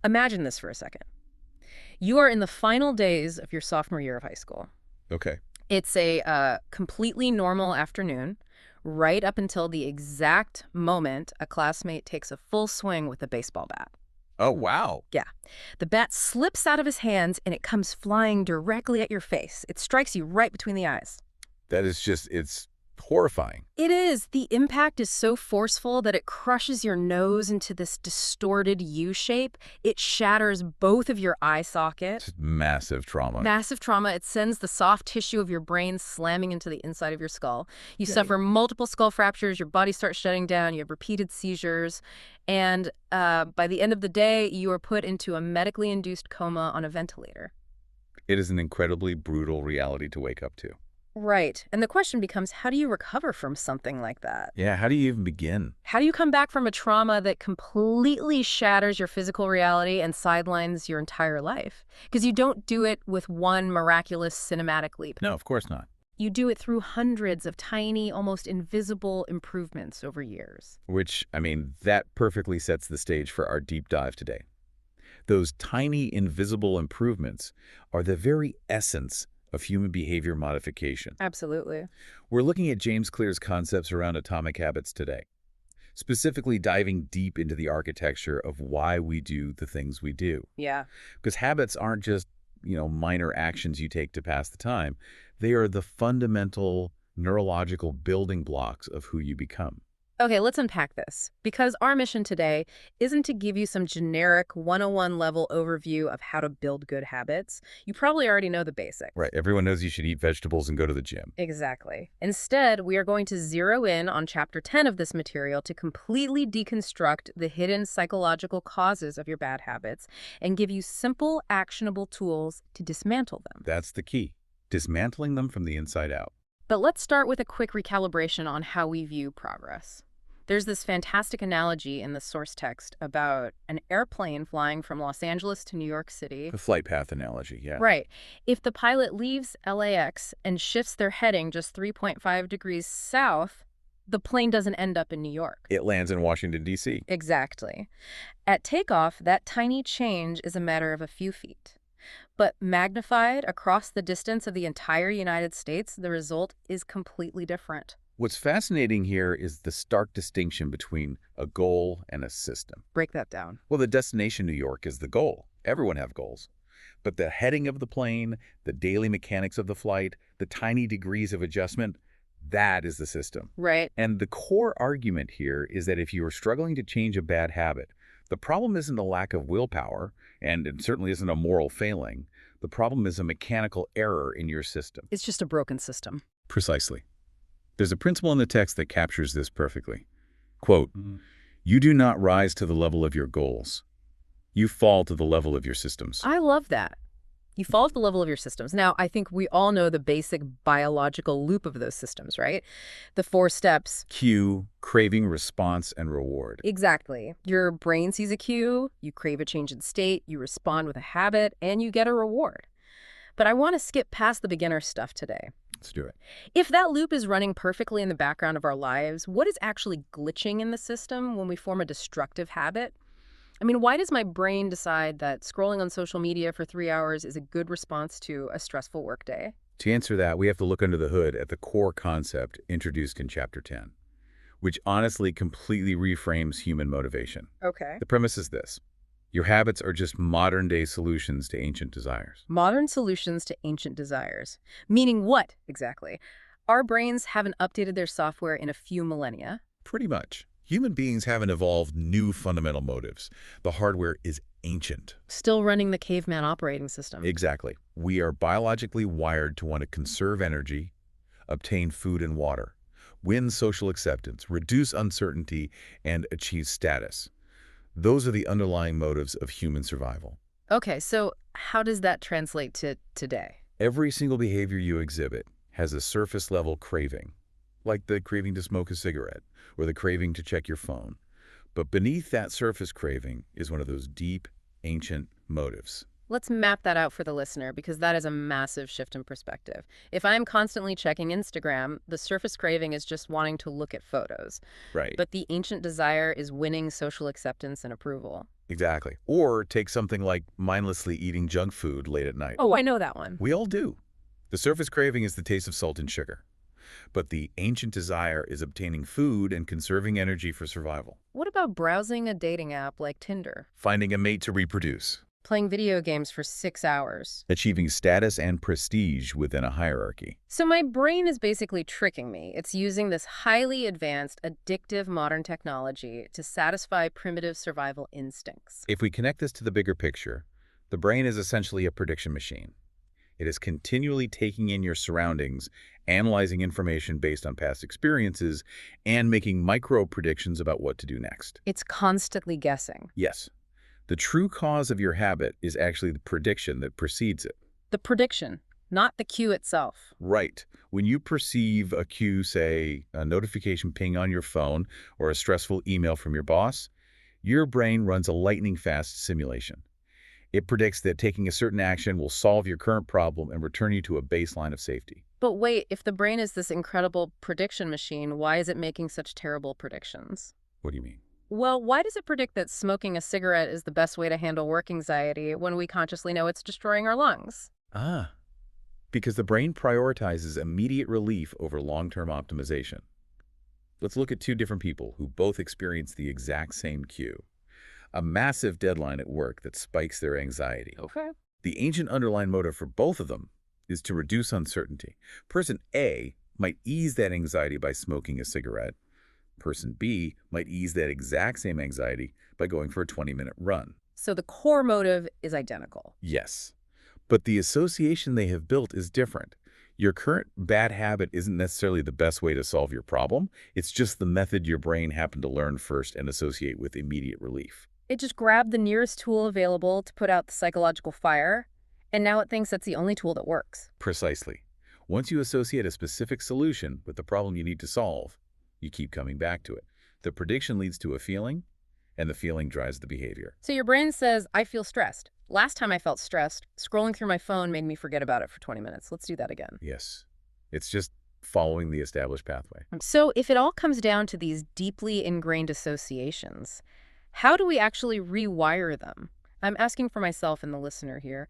Imagine this for a second. You are in the final days of your sophomore year of high school. Okay. It's a completely normal afternoon, right up until the exact moment a classmate takes a full swing with a baseball bat. Oh, wow. Yeah. The bat slips out of his hands and it comes flying directly at your face. It strikes you right between the eyes. That is just, it's horrifying. It is. The impact is so forceful that it crushes your nose into this distorted U shape. It shatters both of your eye sockets. It's massive trauma. Massive trauma. It sends the soft tissue of your brain slamming into the inside of your skull. You suffer multiple skull fractures. Your body starts shutting down. You have repeated seizures. And by the end of the day, you are put into a medically induced coma on a ventilator. It is an incredibly brutal reality to wake up to. Right. And the question becomes, how do you recover from something like that? Yeah, how do you even begin? How do you come back from a trauma that completely shatters your physical reality and sidelines your entire life? Because you don't do it with one miraculous cinematic leap. No, of course not. You do it through hundreds of tiny, almost invisible improvements over years. Which, I mean, that perfectly sets the stage for our deep dive today. Those tiny, invisible improvements are the very essence of human behavior modification. Absolutely. We're looking at James Clear's concepts around atomic habits today, specifically diving deep into the architecture of why we do the things we do. Yeah. Because habits aren't just, minor actions you take to pass the time. They are the fundamental neurological building blocks of who you become. Okay, let's unpack this, because our mission today isn't to give you some generic 101 level overview of how to build good habits. You probably already know the basics. Right. Everyone knows you should eat vegetables and go to the gym. Exactly. Instead, we are going to zero in on Chapter 10 of this material to completely deconstruct the hidden psychological causes of your bad habits and give you simple, actionable tools to dismantle them. That's the key. Dismantling them from the inside out. But let's start with a quick recalibration on how we view progress. There's this fantastic analogy in the source text about an airplane flying from Los Angeles to New York City. The flight path analogy, yeah. Right. If the pilot leaves LAX and shifts their heading just 3.5 degrees south, the plane doesn't end up in New York. It lands in Washington, D.C. Exactly. At takeoff, that tiny change is a matter of a few feet. But magnified across the distance of the entire United States, the result is completely different. What's fascinating here is the stark distinction between a goal and a system. Break that down. Well, the destination, New York, is the goal. Everyone have goals. But the heading of the plane, the daily mechanics of the flight, the tiny degrees of adjustment, that is the system. Right. And the core argument here is that if you are struggling to change a bad habit, the problem isn't a lack of willpower, and it certainly isn't a moral failing. The problem is a mechanical error in your system. It's just a broken system. Precisely. There's a principle in the text that captures this perfectly. Quote, "You do not rise to the level of your goals. You fall to the level of your systems." I love that. You fall to the level of your systems. Now, I think we all know the basic biological loop of those systems, right? The 4 steps. Cue, craving, response, and reward. Exactly. Your brain sees a cue, you crave a change in state, you respond with a habit, and you get a reward. But I want to skip past the beginner stuff today. Let's do it. If that loop is running perfectly in the background of our lives, what is actually glitching in the system when we form a destructive habit? I mean, why does my brain decide that scrolling on social media for 3 hours is a good response to a stressful workday? To answer that, we have to look under the hood at the core concept introduced in Chapter 10, which honestly completely reframes human motivation. Okay. The premise is this. Your habits are just modern-day solutions to ancient desires. Modern solutions to ancient desires. Meaning what, exactly? Our brains haven't updated their software in a few millennia. Pretty much. Human beings haven't evolved new fundamental motives. The hardware is ancient. Still running the caveman operating system. Exactly. We are biologically wired to want to conserve energy, obtain food and water, win social acceptance, reduce uncertainty, and achieve status. Those are the underlying motives of human survival. Okay, so how does that translate to today? Every single behavior you exhibit has a surface-level craving, like the craving to smoke a cigarette or the craving to check your phone. But beneath that surface craving is one of those deep, ancient motives. Let's map that out for the listener, because that is a massive shift in perspective. If I'm constantly checking Instagram, the surface craving is just wanting to look at photos. Right. But the ancient desire is winning social acceptance and approval. Exactly. Or take something like mindlessly eating junk food late at night. Oh, I know that one. We all do. The surface craving is the taste of salt and sugar, but the ancient desire is obtaining food and conserving energy for survival. What about browsing a dating app like Tinder? Finding a mate to reproduce. Playing video games for 6 hours? Achieving status and prestige within a hierarchy. So my brain is basically tricking me. It's using this highly advanced, addictive modern technology to satisfy primitive survival instincts. If we connect this to the bigger picture, the brain is essentially a prediction machine. It is continually taking in your surroundings, analyzing information based on past experiences, and making micro predictions about what to do next. It's constantly guessing. Yes, the true cause of your habit is actually the prediction that precedes it. The prediction, not the cue itself. Right. When you perceive a cue, say a notification ping on your phone or a stressful email from your boss, your brain runs a lightning-fast simulation. It predicts that taking a certain action will solve your current problem and return you to a baseline of safety. But wait, if the brain is this incredible prediction machine, why is it making such terrible predictions? What do you mean? Well, why does it predict that smoking a cigarette is the best way to handle work anxiety when we consciously know it's destroying our lungs? Ah, because the brain prioritizes immediate relief over long-term optimization. Let's look at two different people who both experience the exact same cue. A massive deadline at work that spikes their anxiety. Okay. The ancient underlying motive for both of them is to reduce uncertainty. Person A might ease that anxiety by smoking a cigarette. Person B might ease that exact same anxiety by going for a 20-minute run. So the core motive is identical. Yes, but the association they have built is different. Your current bad habit isn't necessarily the best way to solve your problem. It's just the method your brain happened to learn first and associate with immediate relief. It just grabbed the nearest tool available to put out the psychological fire, and now it thinks that's the only tool that works. Precisely. Once you associate a specific solution with the problem you need to solve, you keep coming back to it. The prediction leads to a feeling, and the feeling drives the behavior. So your brain says, I feel stressed. Last time I felt stressed, scrolling through my phone made me forget about it for 20 minutes. Let's do that again. Yes. It's just following the established pathway. So if it all comes down to these deeply ingrained associations, how do we actually rewire them? I'm asking for myself and the listener here.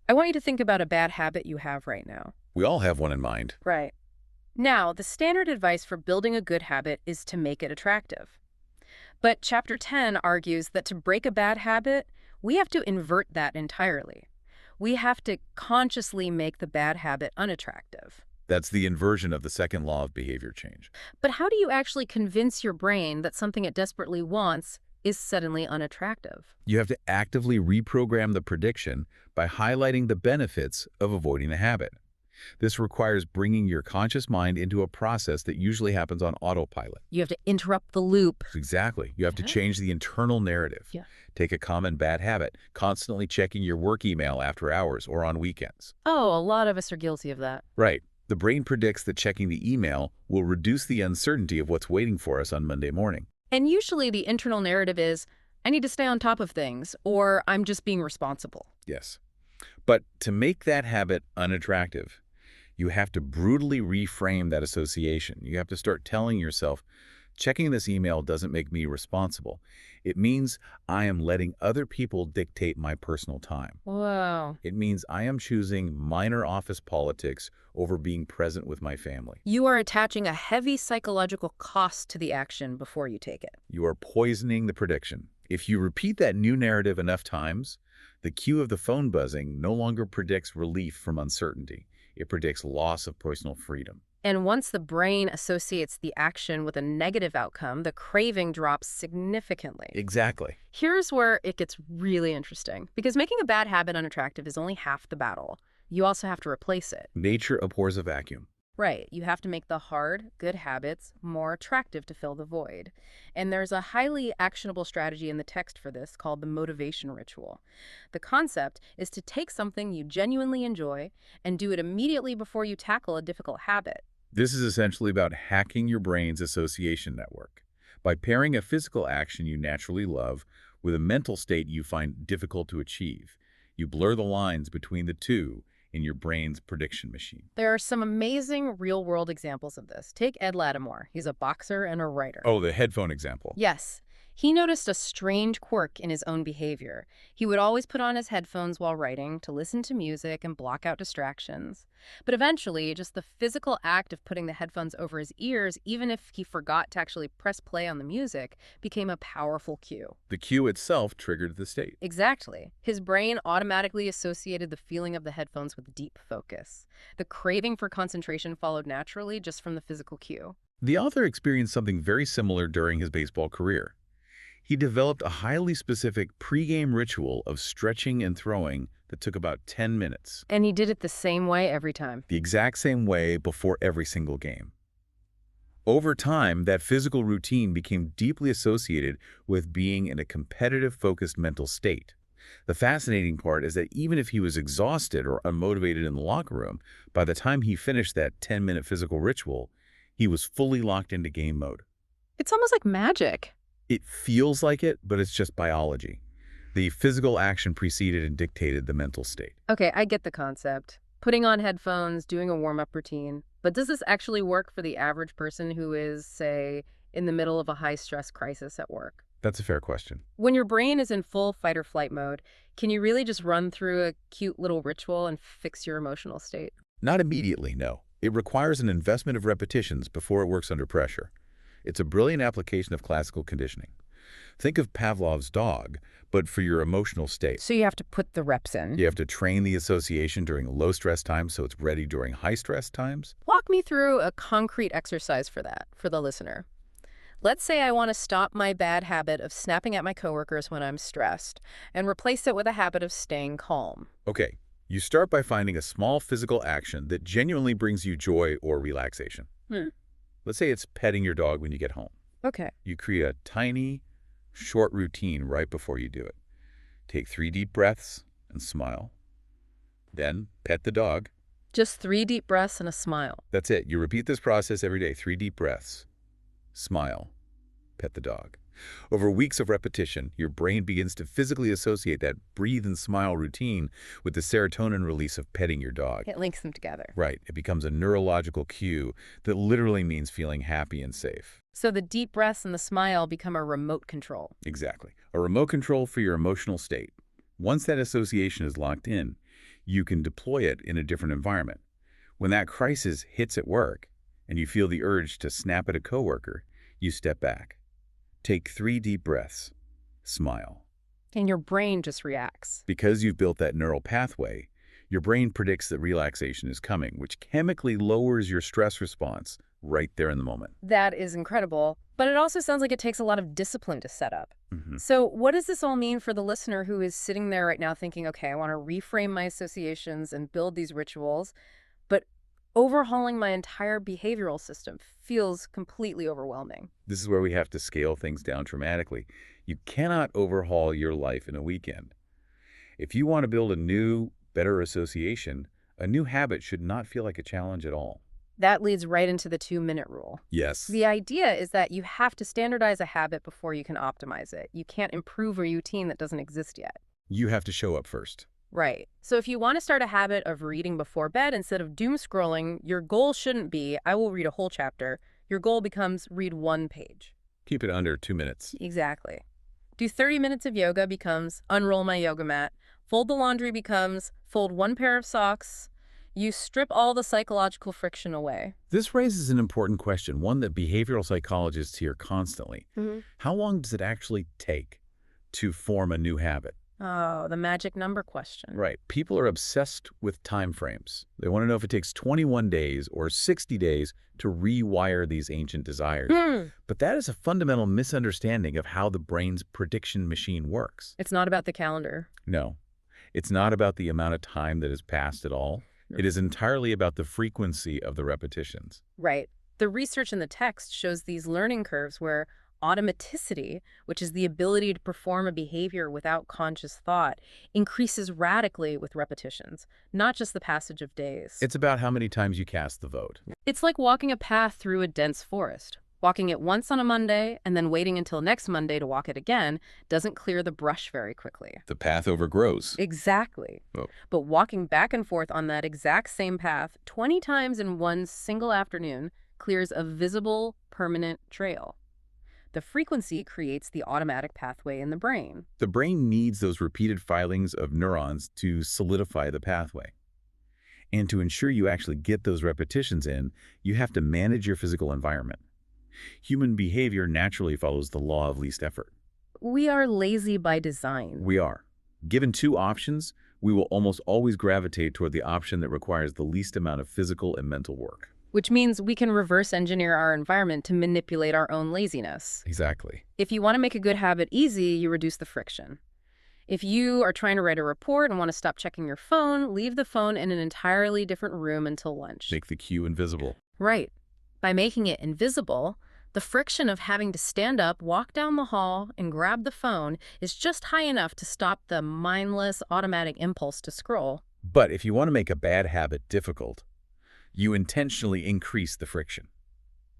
I want you to think about a bad habit you have right now. We all have one in mind. Right. Now, the standard advice for building a good habit is to make it attractive. But Chapter 10 argues that to break a bad habit, we have to invert that entirely. We have to consciously make the bad habit unattractive. That's the inversion of the second law of behavior change. But how do you actually convince your brain that something it desperately wants is suddenly unattractive? You have to actively reprogram the prediction by highlighting the benefits of avoiding the habit. This requires bringing your conscious mind into a process that usually happens on autopilot. You have to interrupt the loop. Exactly. You have to change the internal narrative. Yeah. Take a common bad habit, constantly checking your work email after hours or on weekends. Oh, a lot of us are guilty of that. Right. The brain predicts that checking the email will reduce the uncertainty of what's waiting for us on Monday morning. And usually the internal narrative is, I need to stay on top of things, or I'm just being responsible. Yes. But to make that habit unattractive, you have to brutally reframe that association. You have to start telling yourself, checking this email doesn't make me responsible. It means I am letting other people dictate my personal time. Wow. It means I am choosing minor office politics over being present with my family. You are attaching a heavy psychological cost to the action before you take it. You are poisoning the prediction. If you repeat that new narrative enough times, the cue of the phone buzzing no longer predicts relief from uncertainty. It predicts loss of personal freedom. And once the brain associates the action with a negative outcome, the craving drops significantly. Exactly. Here's where it gets really interesting, because making a bad habit unattractive is only half the battle. You also have to replace it. Nature abhors a vacuum. Right. You have to make the hard, good habits more attractive to fill the void. And there's a highly actionable strategy in the text for this called the motivation ritual. The concept is to take something you genuinely enjoy and do it immediately before you tackle a difficult habit. This is essentially about hacking your brain's association network. By pairing a physical action you naturally love with a mental state you find difficult to achieve, you blur the lines between the two in your brain's prediction machine. There are some amazing real-world examples of this. Take Ed Lattimore. He's a boxer and a writer. Oh, the headphone example. Yes. He noticed a strange quirk in his own behavior. He would always put on his headphones while writing to listen to music and block out distractions. But eventually, just the physical act of putting the headphones over his ears, even if he forgot to actually press play on the music, became a powerful cue. The cue itself triggered the state. Exactly. His brain automatically associated the feeling of the headphones with deep focus. The craving for concentration followed naturally just from the physical cue. The author experienced something very similar during his baseball career. He developed a highly specific pregame ritual of stretching and throwing that took about 10 minutes, And he did it the same way every time. the exact same way before every single game. Over time, that physical routine became deeply associated with being in a competitive, focused mental state. The fascinating part is that even if he was exhausted or unmotivated in the locker room, by the time he finished that 10-minute physical ritual, he was fully locked into game mode. It's almost like magic. It feels like it, but it's just biology. The physical action preceded and dictated the mental state. Okay, I get the concept. Putting on headphones, doing a warm-up routine. But does this actually work for the average person who is, say, in the middle of a high-stress crisis at work? That's a fair question. When your brain is in full fight or flight mode, can you really just run through a cute little ritual and fix your emotional state? Not immediately, no. It requires an investment of repetitions before it works under pressure. It's a brilliant application of classical conditioning. Think of Pavlov's dog, but for your emotional state. So you have to put the reps in. You have to train the association during low-stress times so it's ready during high-stress times. Walk me through a concrete exercise for that, for the listener. Let's say I want to stop my bad habit of snapping at my coworkers when I'm stressed and replace it with a habit of staying calm. Okay, you start by finding a small physical action that genuinely brings you joy or relaxation. Let's say it's petting your dog when you get home. Okay. You create a tiny, short routine right before you do it. Take 3 deep breaths and smile. Then pet the dog. Just 3 deep breaths and a smile. That's it. You repeat this process every day. 3 deep breaths. Smile. Pet the dog. Over weeks of repetition, your brain begins to physically associate that breathe and smile routine with the serotonin release of petting your dog. It links them together. Right. It becomes a neurological cue that literally means feeling happy and safe. So the deep breaths and the smile become a remote control. Exactly. A remote control for your emotional state. Once that association is locked in, you can deploy it in a different environment. When that crisis hits at work and you feel the urge to snap at a coworker, you step back. Take 3 deep breaths. Smile. And your brain just reacts. Because you've built that neural pathway, your brain predicts that relaxation is coming, which chemically lowers your stress response right there in the moment. That is incredible. But it also sounds like it takes a lot of discipline to set up. So what does this all mean for the listener who is sitting there right now thinking, okay, I want to reframe my associations and build these rituals, but overhauling my entire behavioral system feels completely overwhelming. This is where we have to scale things down dramatically. You cannot overhaul your life in a weekend. If you want to build a new, better association, a new habit should not feel like a challenge at all. That leads right into the 2-minute rule. Yes. The idea is that you have to standardize a habit before you can optimize it. You can't improve a routine that doesn't exist yet. You have to show up first. Right. So if you want to start a habit of reading before bed instead of doom scrolling, your goal shouldn't be, I will read a whole chapter. Your goal becomes read 1 page. Keep it under 2 minutes. Exactly. Do 30 minutes of yoga becomes unroll my yoga mat. Fold the laundry becomes fold 1 pair of socks. You strip all the psychological friction away. This raises an important question, one that behavioral psychologists hear constantly. How long does it actually take to form a new habit? Oh, the magic number question. Right. People are obsessed with time frames. They want to know if it takes 21 days or 60 days to rewire these ancient desires. But that is a fundamental misunderstanding of how the brain's prediction machine works. It's not about the calendar. No, it's not about the amount of time that has passed at all. It is entirely about the frequency of the repetitions. Right. The research in the text shows these learning curves where automaticity, which is the ability to perform a behavior without conscious thought, increases radically with repetitions, not just the passage of days. It's about how many times you cast the vote. It's like walking a path through a dense forest. Walking it once on a Monday and then waiting until next Monday to walk it again doesn't clear the brush very quickly. The path overgrows. Exactly. Oh. But walking back and forth on that exact same path 20 times in one single afternoon clears a visible, permanent trail. The frequency creates the automatic pathway in the brain. The brain needs those repeated filings of neurons to solidify the pathway. And to ensure you actually get those repetitions in, you have to manage your physical environment. Human behavior naturally follows the law of least effort. We are lazy by design. We are. Given two options, we will almost always gravitate toward the option that requires the least amount of physical and mental work. Which means we can reverse engineer our environment to manipulate our own laziness. Exactly. If you want to make a good habit easy, you reduce the friction. If you are trying to write a report and want to stop checking your phone, leave the phone in an entirely different room until lunch. Make the cue invisible. Right. By making it invisible, the friction of having to stand up, walk down the hall, and grab the phone is just high enough to stop the mindless, automatic impulse to scroll. But if you want to make a bad habit difficult, you intentionally increase the friction.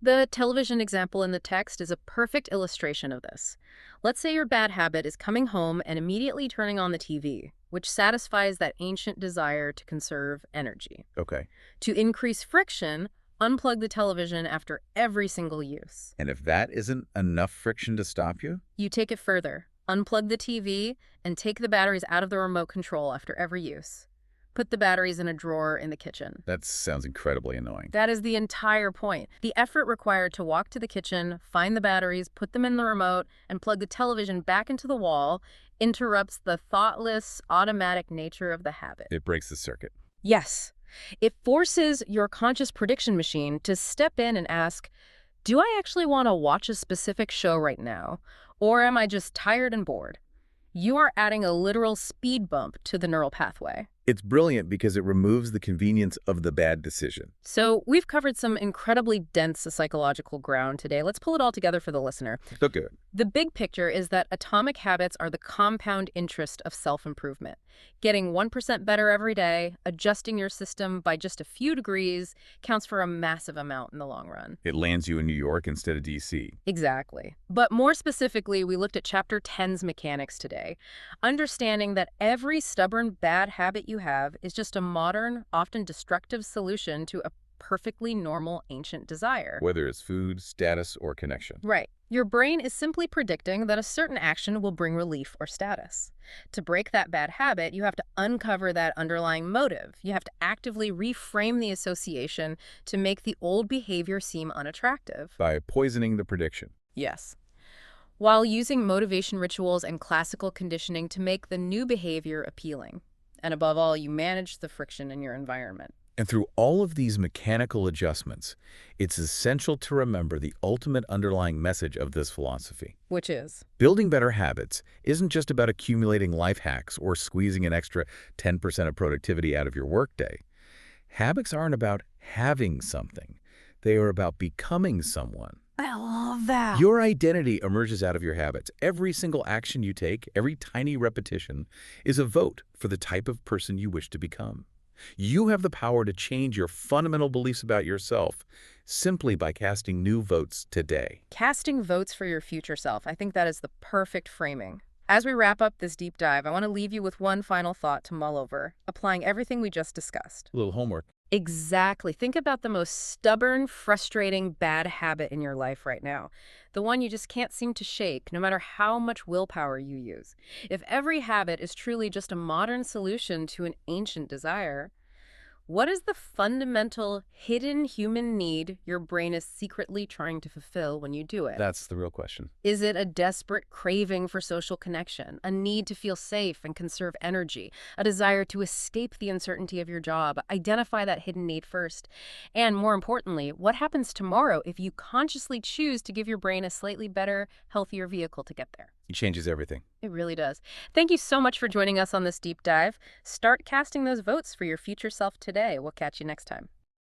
The television example in the text is a perfect illustration of this. Let's say your bad habit is coming home and immediately turning on the TV, which satisfies that ancient desire to conserve energy. Okay. To increase friction, unplug the television after every single use. And if that isn't enough friction to stop you? You take it further. Unplug the TV and take the batteries out of the remote control after every use. Put the batteries in a drawer in the kitchen. That sounds incredibly annoying. That is the entire point. The effort required to walk to the kitchen, find the batteries, put them in the remote, and plug the television back into the wall interrupts the thoughtless, automatic nature of the habit. It breaks the circuit. Yes. It forces your conscious prediction machine to step in and ask, do I actually want to watch a specific show right now? Or am I just tired and bored? You are adding a literal speed bump to the neural pathway. It's brilliant because it removes the convenience of the bad decision. So we've covered some incredibly dense psychological ground today. Let's pull it all together for the listener. So good. The big picture is that atomic habits are the compound interest of self-improvement. Getting 1% better every day, adjusting your system by just a few degrees, counts for a massive amount in the long run. It lands you in New York instead of D.C. Exactly. But more specifically, we looked at Chapter 10's mechanics today, understanding that every stubborn bad habit you have is just a modern, often destructive solution to a perfectly normal ancient desire. Whether it's food, status, or connection. Right. Your brain is simply predicting that a certain action will bring relief or status. To break that bad habit, you have to uncover that underlying motive. You have to actively reframe the association to make the old behavior seem unattractive. By poisoning the prediction. Yes. While using motivation rituals and classical conditioning to make the new behavior appealing. And above all, you manage the friction in your environment. And through all of these mechanical adjustments, it's essential to remember the ultimate underlying message of this philosophy. Which is? Building better habits isn't just about accumulating life hacks or squeezing an extra 10% of productivity out of your workday. Habits aren't about having something. They are about becoming someone. I love that. Your identity emerges out of your habits. Every single action you take, every tiny repetition, is a vote for the type of person you wish to become. You have the power to change your fundamental beliefs about yourself simply by casting new votes today. Casting votes for your future self. I think that is the perfect framing. As we wrap up this deep dive, I want to leave you with one final thought to mull over, applying everything we just discussed. A little homework. Exactly. Think about the most stubborn, frustrating, bad habit in your life right now. The one you just can't seem to shake, no matter how much willpower you use. If every habit is truly just a modern solution to an ancient desire, what is the fundamental, hidden human need your brain is secretly trying to fulfill when you do it? That's the real question. Is it a desperate craving for social connection, a need to feel safe and conserve energy, a desire to escape the uncertainty of your job? Identify that hidden need first. And more importantly, what happens tomorrow if you consciously choose to give your brain a slightly better, healthier vehicle to get there? It changes everything. It really does. Thank you so much for joining us on this deep dive. Start casting those votes for your future self today. We'll catch you next time.